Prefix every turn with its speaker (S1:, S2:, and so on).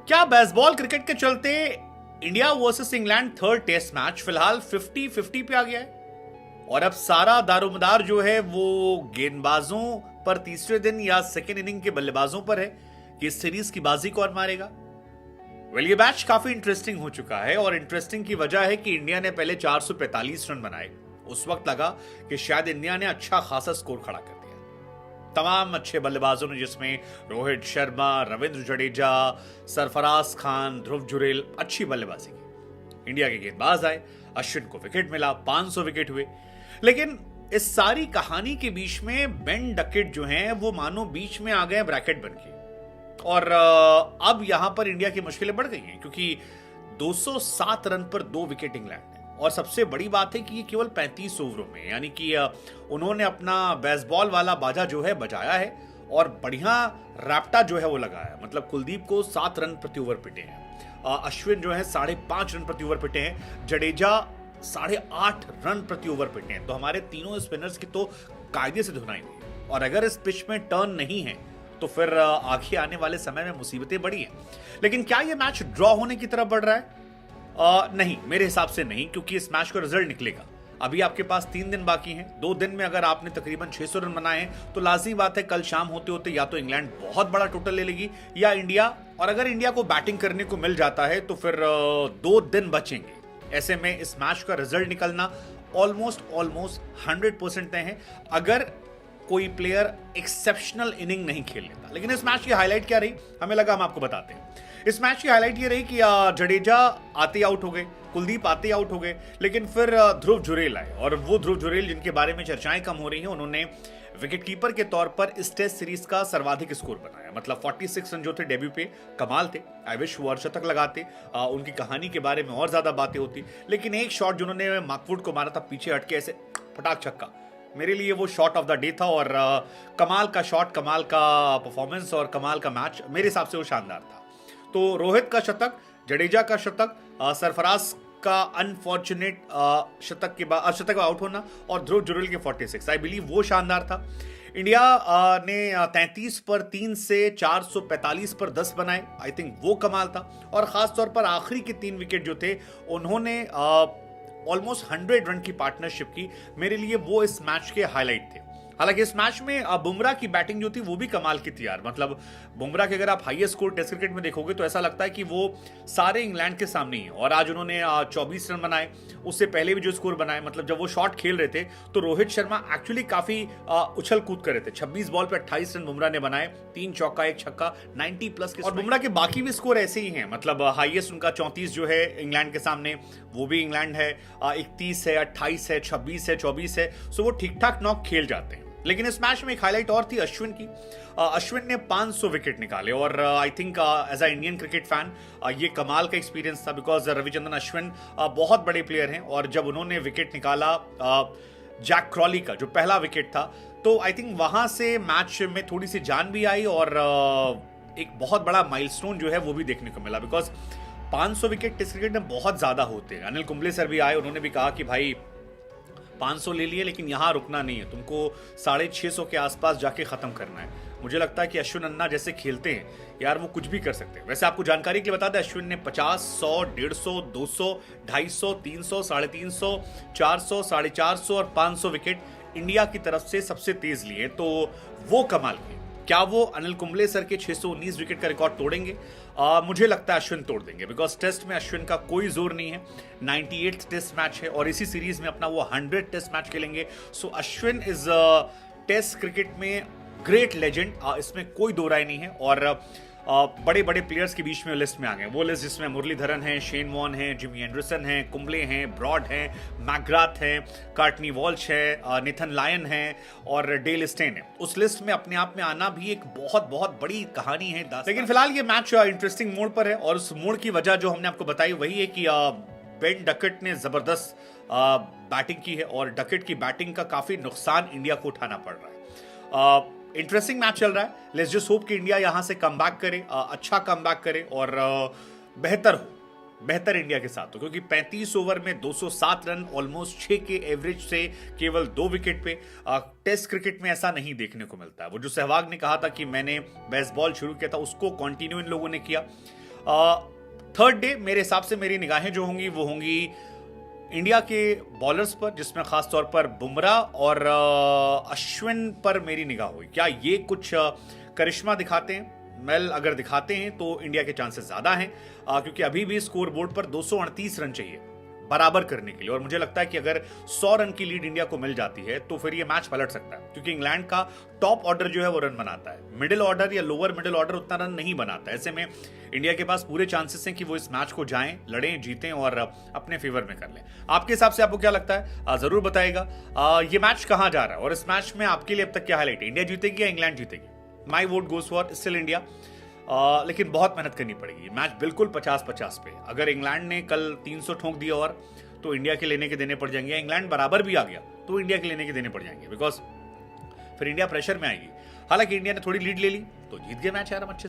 S1: क्या baseball cricket के चलते India versus England third test match फिलहाल 50-50 पे आ गया है और अब सारा दारोमदार जो है वो गेंदबाजों पर तीसरे दिन या सेकेंड इनिंग के बल्लेबाजों पर है कि इस सीरीज की बाजी कौन मारेगा। ये मैच काफी इंटरेस्टिंग हो चुका है और इंटरेस्टिंग की वजह है कि इंडिया ने पहले 445 रन बनाए। उस वक्त लगा कि शायद इंडिया ने अच्छा खासा स्कोर खड़ा कर दिया। तमाम अच्छे बल्लेबाजों ने, जिसमें रोहित शर्मा, रविंद्र जडेजा, सरफराज खान, ध्रुव जुरेल, अच्छी बल्लेबाजी की। इंडिया के गेंदबाज आए, अश्विन को विकेट मिला, 500 विकेट हुए। लेकिन इस सारी कहानी के बीच में बेन डकेट जो हैं वो मानो बीच में आ गए ब्रैकेट बन के। और अब यहां पर इंडिया की मुश्किलें बढ़ गई हैं क्योंकि 207 रन पर 2 विकेट इंग्लैंड ने। और सबसे बड़ी बात है कि ये केवल 35 ओवरों में, यानी कि उन्होंने अपना बेसबॉल वाला बाजा जो है बजाया है और बढ़िया रैप्टा जो है वो लगाया। मतलब कुलदीप को 7 रन प्रति ओवर पिटे हैं, अश्विन जो है 5.5 रन प्रति ओवर पिटे हैं, जडेजा 8.5 रन प्रति ओवर पिटे हैं। तो हमारे तीनों स्पिनर्स की तो कायदे से धुनाई हुई। और अगर इस पिच में टर्न नहीं है तो फिर आगे आने वाले समय में मुसीबतें बड़ी हैं। लेकिन क्या यह मैच ड्रॉ होने की तरफ बढ़ रहा है? नहीं, मेरे हिसाब से नहीं, क्योंकि इस मैच का रिजल्ट निकलेगा। अभी आपके पास 3 दिन बाकी हैं। 2 दिन में अगर आपने तकरीबन 600 रन बनाए हैं तो लाजमी बात है कल शाम होते होते या तो इंग्लैंड बहुत बड़ा टोटल ले लेगी या इंडिया। और अगर इंडिया को बैटिंग करने को मिल जाता है तो फिर 2 दिन बचेंगे। ऐसे में इस मैच का रिजल्ट निकलना ऑलमोस्ट 100% तय है अगर कोई प्लेयर एक्सेप्शनल इनिंग नहीं खेल लेता। लेकिन इस मैच की हाईलाइट क्या रही, हमें लगा हम आपको बताते हैं। इस मैच की हाईलाइट ये रही कि जडेजा आते आउट हो गए, कुलदीप आते आउट हो गए, लेकिन फिर ध्रुव जुरेल आए। और वो ध्रुव जुरेल जिनके बारे में चर्चाएं कम हो रही हैं, उन्होंने विकेट कीपर के तौर पर इस टेस्ट सीरीज का सर्वाधिक स्कोर बनाया। मतलब 46 रन जो थे डेब्यू पे, कमाल थे। आई विश वो अर्धशतक लगाते, उनकी कहानी के बारे में और ज्यादा बातें होती। लेकिन एक शॉट जिन्होंने मार्कवुड को मारा था पीछे हटके ऐसे फटाक छक्का, मेरे लिए वो शॉट ऑफ द डे था। और कमाल का शॉट, कमाल का परफॉर्मेंस और कमाल का मैच, मेरे हिसाब से वो शानदार था। तो रोहित का शतक, जडेजा का शतक, सरफराज का अनफॉर्चुनेट शतक के बाद शतक आउट होना और ध्रुव जुरेल के 46, आई बिलीव वो शानदार था। इंडिया ने 33 पर 3 से 445 पर 10 बनाए, आई थिंक वो कमाल था। और खासतौर पर आखिरी के 3 विकेट जो थे उन्होंने ऑलमोस्ट 100 रन की पार्टनरशिप की। मेरे लिए वो इस मैच के हाईलाइट थे। हालांकि इस मैच में बुमराह की बैटिंग जो थी वो भी कमाल की थी यार। मतलब बुमराह के अगर आप हाईएस्ट स्कोर टेस्ट क्रिकेट में देखोगे तो ऐसा लगता है कि वो सारे इंग्लैंड के सामने ही है। और आज उन्होंने 24 रन बनाए, उससे पहले भी जो स्कोर बनाए, मतलब जब वो शॉट खेल रहे थे तो रोहित शर्मा एक्चुअली काफी उछल कूद कर रहे थे। 26 बॉल पे 28 रन बुमराह ने बनाए, 3 चौका 1 छक्का, 90 प्लस के। और बुमराह के बाकी भी स्कोर ऐसे ही हैं। मतलब हाईएस्ट उनका 34 जो है इंग्लैंड के सामने, वो भी इंग्लैंड है, 31 है, 28 है, 26 है, 24 है। सो वो ठीक ठाक नॉक खेल जाते हैं। लेकिन इस मैच में एक हाईलाइट और थी अश्विन की। अश्विन ने 500 विकेट निकाले और I think as a Indian cricket fan ये कमाल का एक्सपीरियंस था। बिकॉज रविचंद्रन अश्विन बहुत बड़े प्लेयर हैं और जब उन्होंने विकेट निकाला जैक क्रॉली का जो पहला विकेट था, तो आई थिंक वहां से मैच में थोड़ी सी जान भी आई और एक बहुत बड़ा माइलस्टोन जो है वो भी देखने को मिला। बिकॉज 500 विकेट टेस्ट क्रिकेट में बहुत ज्यादा होते हैं। अनिल कुंबले सर भी आए, उन्होंने भी कहा कि भाई 500 ले लिए लेकिन यहां रुकना नहीं है, तुमको 650 के आसपास जाके खत्म करना है। मुझे लगता है कि अश्विन अन्ना जैसे खेलते हैं यार, वो कुछ भी कर सकते हैं। वैसे आपको जानकारी के लिए बता दें, अश्विन ने 50, 100, 150, 200, 250, 300, 350, 400, 450 और 500 विकेट इंडिया की तरफ से सबसे तेज लिए। तो वो कमाल के। क्या वो अनिल कुंबले सर के 619 विकेट का रिकॉर्ड तोड़ेंगे? मुझे लगता है अश्विन तोड़ देंगे। बिकॉज टेस्ट में अश्विन का कोई जोर नहीं है। 98th टेस्ट मैच है और इसी सीरीज में अपना वो 100 टेस्ट मैच खेलेंगे। सो अश्विन इज टेस्ट क्रिकेट में ग्रेट लेजेंड, इसमें कोई दो राय नहीं है। और बड़े बड़े प्लेयर्स के बीच में लिस्ट में आ गए। वो लिस्ट जिसमें मुरलीधरन है, शेन वॉर्न है, जिमी एंडरसन है, कुंबले हैं, ब्रॉड है, मैकग्राथ है, कार्टनी वॉल्श है, नेथन लायन है और डेल स्टेन है। उस लिस्ट में अपने आप में आना भी एक बहुत बहुत बड़ी कहानी है। लेकिन फिलहाल ये मैच इंटरेस्टिंग मोड पर है और उस मोड की वजह जो हमने आपको बताई वही है कि बेन डकेट ने जबरदस्त बैटिंग की है और डकेट की बैटिंग का काफी नुकसान इंडिया को उठाना पड़ रहा है। इंटरेस्टिंग मैच चल रहा है। लेट्स जस्ट होप कि इंडिया यहां से कमबैक करे, अच्छा कमबैक करे और बेहतर इंडिया के साथ हो। क्योंकि 35 ओवर में 207 रन, ऑलमोस्ट 6 के एवरेज से केवल 2 विकेट पे, टेस्ट क्रिकेट में ऐसा नहीं देखने को मिलता है। वो जो सहवाग ने कहा था कि मैंने बेसबॉल शुरू किया था उसको कंटिन्यू इन लोगों ने किया। थर्ड डे मेरे हिसाब से मेरी निगाहें जो होंगी वो होंगी इंडिया के बॉलर्स पर, जिसमें खास तौर पर बुमराह और अश्विन पर मेरी निगाह हुई। क्या ये कुछ करिश्मा दिखाते हैं? मेल अगर दिखाते हैं तो इंडिया के चांसेस ज्यादा हैं, क्योंकि अभी भी स्कोर बोर्ड पर 238 रन चाहिए बराबर करने के लिए, और मुझे लगता है कि अगर 100 रन की लीड इंडिया को मिल जाती है तो फिर ये मैच पलट सकता है, क्योंकि इंग्लैंड का टॉप ऑर्डर जो है वो रन बनाता है, मिडिल ऑर्डर या लोअर मिडिल ऑर्डर उतना रन नहीं बनाता। ऐसे में इंडिया के पास पूरे चांसेस हैं कि वो इस मैच को जाएं, लड़ें, जीतें और अपने फेवर में कर लें। आपके हिसाब से आपको क्या लगता है? जरूर बताइएगा। ये मैच कहां जा रहा है और इस मैच में आपके लिए अब तक क्या हाईलाइट है? इंडिया जीतेगी या इंग्लैंड जीतेगी? माई vote goes for still India, लेकिन बहुत मेहनत करनी पड़ेगी। मैच बिल्कुल 50-50 पे। अगर इंग्लैंड ने कल 300 ठोक दिया और तो इंडिया के लेने के देने पड़ जाएंगे, या इंग्लैंड बराबर भी आ गया तो इंडिया के लेने के देने पड़ जाएंगे, बिकॉज फिर इंडिया प्रेशर में आएगी। हालांकि इंडिया ने थोड़ी लीड ले ली तो जीत गए मैच यार हम अच्छे।